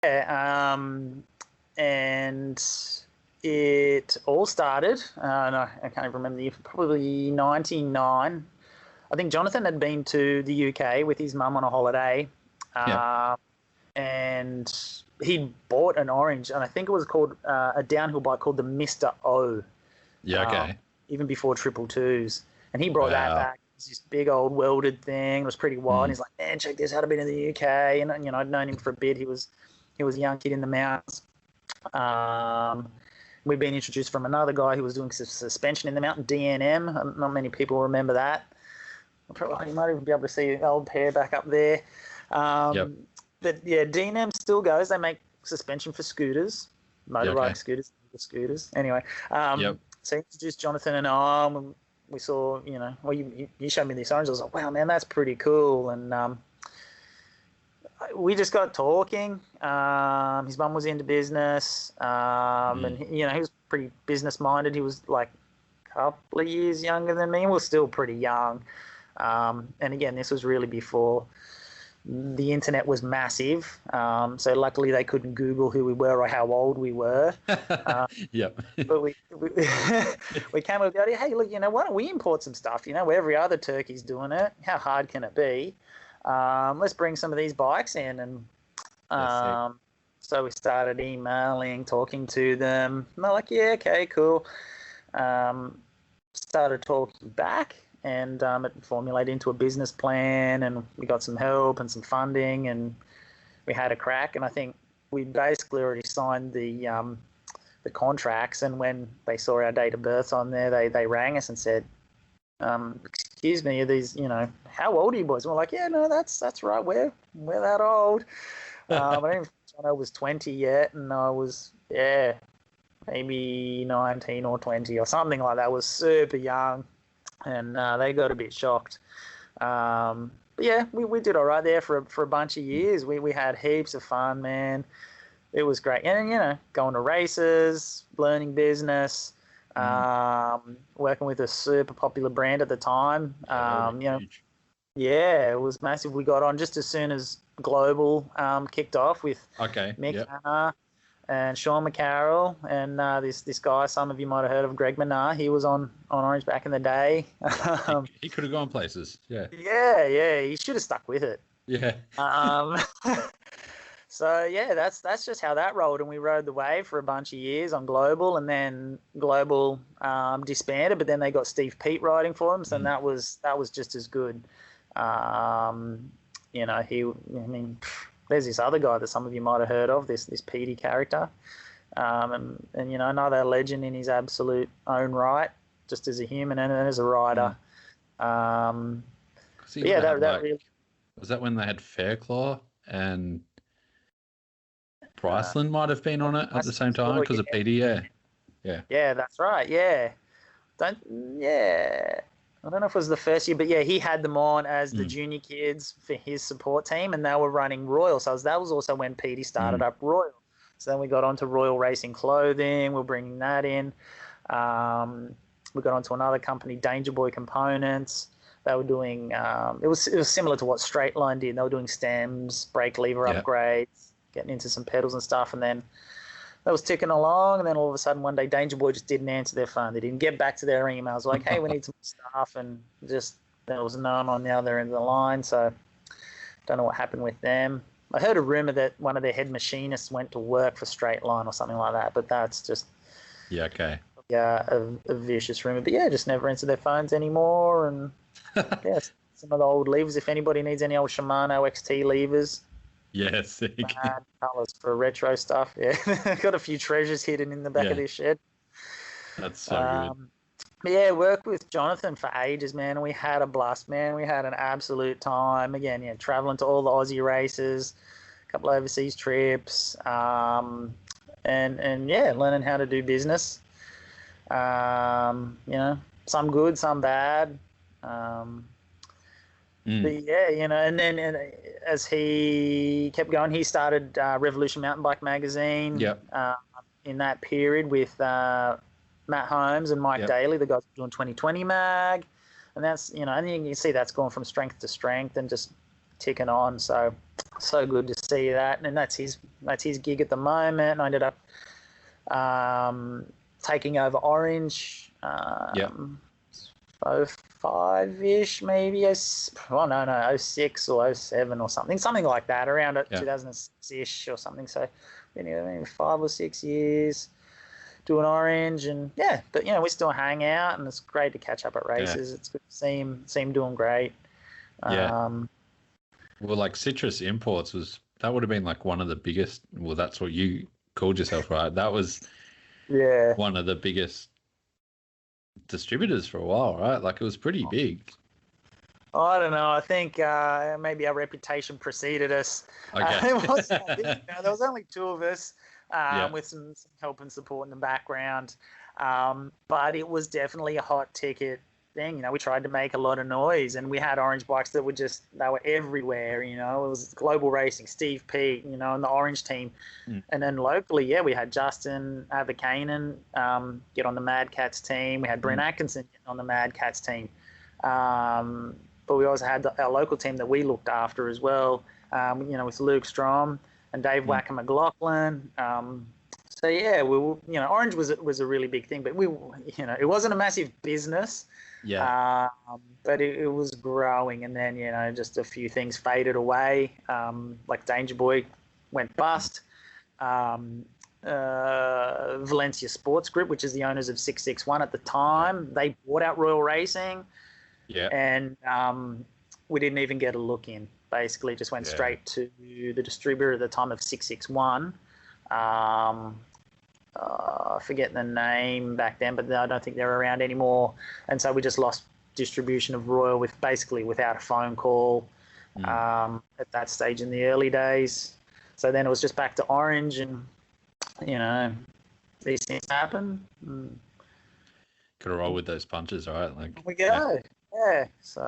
And it all started, no, I can't even remember the year, probably 99. I think Jonathan had been to the UK with his mum on a holiday, and he bought an orange, and I think it was called a downhill bike called the Mr. O. Yeah, okay. Even before 222s. And he brought that back. It was this big old welded thing. It was pretty wide. And he's like, man, check this out. I've been in the UK. And, you know, I'd known him for a bit. He was a young kid in the mountains. We'd been introduced from another guy who was doing suspension in the mountain, DNM. Not many people remember that. You might even be able to see an old pair back up there. But, yeah, DNM still goes. They make suspension for scooters, motorbike scooters. Anyway, so he introduced Jonathan and I, and we saw, you know, well, you showed me this orange. I was like, wow, man, that's pretty cool. And we just got talking. His mum was into business, and, you know, he was pretty business-minded. He was like a couple of years younger than me, and we were still pretty young. And, again, this was really before the internet was massive, so luckily they couldn't Google who we were or how old we were. But we came up with the idea, hey, look, you know, why don't we import some stuff? You know, every other turkey's doing it. How hard can it be? Let's bring some of these bikes in. And so we started emailing, talking to them. And they're like, yeah, okay, cool. Started talking back. And it formulated into a business plan, and we got some help and some funding, and we had a crack. And I think we basically already signed the contracts. And when they saw our date of birth on there, they rang us and said, "Excuse me, are these, you know, how old are you boys?" And we're like, "Yeah, no, that's right. We're that old." I didn't think I was 20 yet, and I was maybe 19 or 20 or something like that. I was super young. And they got a bit shocked. But yeah, we did all right there for a bunch of years. We had heaps of fun, man. It was great. And, you know, going to races, learning business, working with a super popular brand at the time. You know, yeah, it was massive. We got on just as soon as Global kicked off with Mick Hanna and Sean McCarroll, and this guy, some of you might have heard of, Greg Manar. He was on Orange back in the day. He could have gone places. Yeah. Yeah. He should have stuck with it. Yeah. So yeah, that's just how that rolled, and we rode the wave for a bunch of years on Global, and then Global disbanded, but then they got Steve Pete riding for them, so that was just as good. You know, there's this other guy that some of you might have heard of, this Petey character, and you know, another legend in his absolute own right, just as a human and as a rider. That really was that when they had Fairclaw and Priceland might have been on it at the same time because of Petey. Yeah, that's right. I don't know if it was the first year, but yeah, he had them on as the junior kids for his support team, and they were running Royal. So that was also when Petey started up Royal. So then we got onto Royal Racing Clothing. We're bringing that in. We got onto another company, Danger Boy Components. They were doing it was similar to what Straight Line did. They were doing stems, brake lever upgrades, getting into some pedals and stuff, and then that was ticking along, and then all of a sudden one day Danger Boy just didn't answer their phone. They didn't get back to their emails like, hey, we need some stuff, and just there was none on the other end of the line. So don't know what happened with them. I heard a rumor that one of their head machinists went to work for Straight Line or something like that, but that's just a vicious rumor. But yeah, just never answered their phones anymore. And yeah, some of the old levers. If anybody needs any old Shimano XT levers, yes, colours for retro stuff. Yeah, got a few treasures hidden in the back of this shed. That's so good. But yeah, worked with Jonathan for ages, man. And we had a blast, man. We had an absolute time. Again, traveling to all the Aussie races, a couple of overseas trips, and learning how to do business. Some good, some bad. But yeah, and then as he kept going, he started Revolution Mountain Bike Magazine. In that period with Matt Holmes and Mike Daly, the guys doing 2020 Mag, and that's and you can see that's gone from strength to strength and just ticking on. So good to see that. And that's his gig at the moment. I ended up taking over Orange. 05-ish maybe. 06 or 07 or something like that, around 2006-ish or something. So maybe 5 or 6 years doing Orange, and but we still hang out, and it's great to catch up at races. It's good to see him doing great. Well, like Citrus Imports that would have been like one of the biggest. Well, that's what you called yourself, right? That was one of the biggest distributors for a while, right? Like, it was pretty big. I don't know. I think maybe our reputation preceded us. Okay. There was only 2 of us with some help and support in the background. But it was definitely a hot ticket thing. We tried to make a lot of noise, and we had Orange bikes that they were everywhere. It was Global Racing, Steve Pete, and the Orange team. And then locally, we had Justin Avakainen get on the Mad Cats team. We had Brent Atkinson get on the Mad Cats team. But we also had our local team that we looked after as well, with Luke Strom and Dave Wacker McLaughlin. Orange was a really big thing, but it wasn't a massive business. But it was growing, and then just a few things faded away. Like Danger Boy went bust. Valencia Sports Group, which is the owners of 661 at the time, they bought out Royal Racing. And we didn't even get a look in. Basically, just went straight to the distributor at the time of 661. I forget the name back then, but I don't think they're around anymore. And so we just lost distribution of Royal without a phone call at that stage in the early days. So then it was just back to Orange, and these things happen. Got to roll with those punches, right? Like we go. So